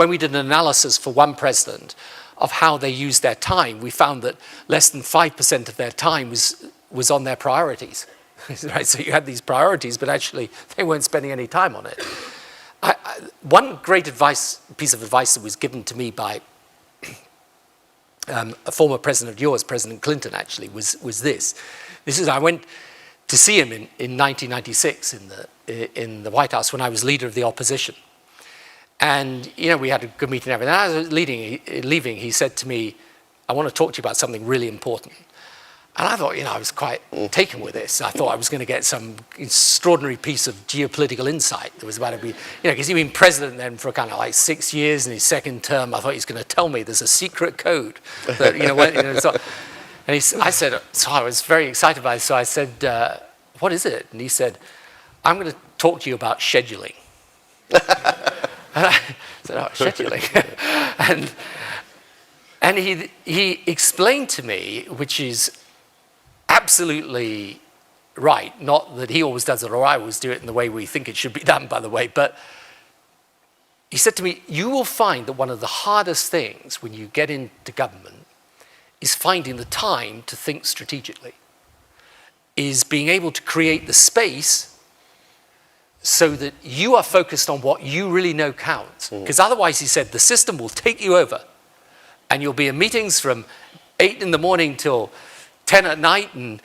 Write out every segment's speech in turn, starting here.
when we did an analysis for one president of how they used their time, we found that less than 5% of their time was on their priorities. Right? So you had these priorities, but actually they weren't spending any time on it. One great piece of advice that was given to me by a former president of yours, President Clinton, actually, was this. I went to see him in 1996 in the White House when I was leader of the opposition. And, we had a good meeting and everything. As I was leaving, he said to me, I want to talk to you about something really important. And I thought, I was quite taken with this. I thought I was going to get some extraordinary piece of geopolitical insight that was about to be, because he'd been president then for kind of like 6 years in his second term. I thought he was going to tell me there's a secret code that, so, and I said, so I was very excited by it. So I said, what is it? And he said, I'm going to talk to you about scheduling. And I said, oh, scheduling. and he explained to me, which is absolutely right, not that he always does it or I always do it in the way we think it should be done, by the way, but he said to me, you will find that one of the hardest things when you get into government is finding the time to think strategically, is being able to create the space so that you are focused on what you really know counts. Because otherwise, he said, the system will take you over and you'll be in meetings from 8 in the morning till 10 at night, and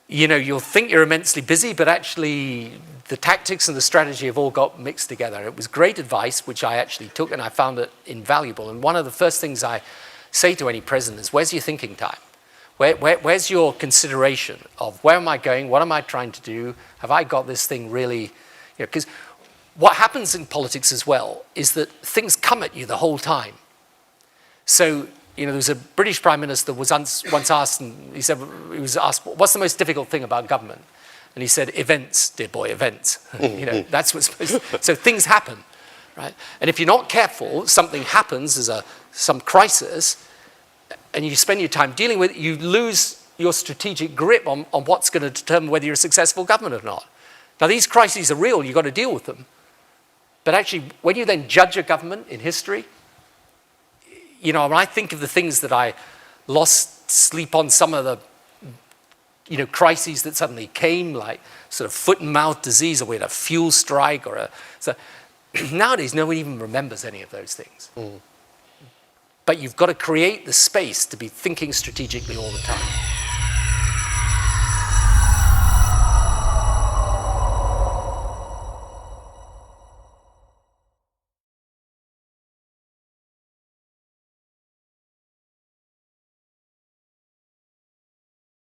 you'll think you're immensely busy, but actually the tactics and the strategy have all got mixed together. It was great advice, which I actually took, and I found it invaluable. And one of the first things I say to any president is, where's your thinking time? Where's your consideration of where am I going? What am I trying to do? Have I got this thing really? Because what happens in politics as well is that things come at you the whole time. So, there was a British Prime Minister was once asked, and he was asked, what's the most difficult thing about government? And he said, events, dear boy, events. That's what's supposed to, so things happen, right? And if you're not careful, something happens, there's some crisis, and you spend your time dealing with it, you lose your strategic grip on what's going to determine whether you're a successful government or not. Now, these crises are real, you've got to deal with them. But actually, when you then judge a government in history, when I think of the things that I lost sleep on, some of the crises that suddenly came, like sort of foot and mouth disease, or we had a fuel strike, so nowadays nobody even remembers any of those things. But you've got to create the space to be thinking strategically all the time.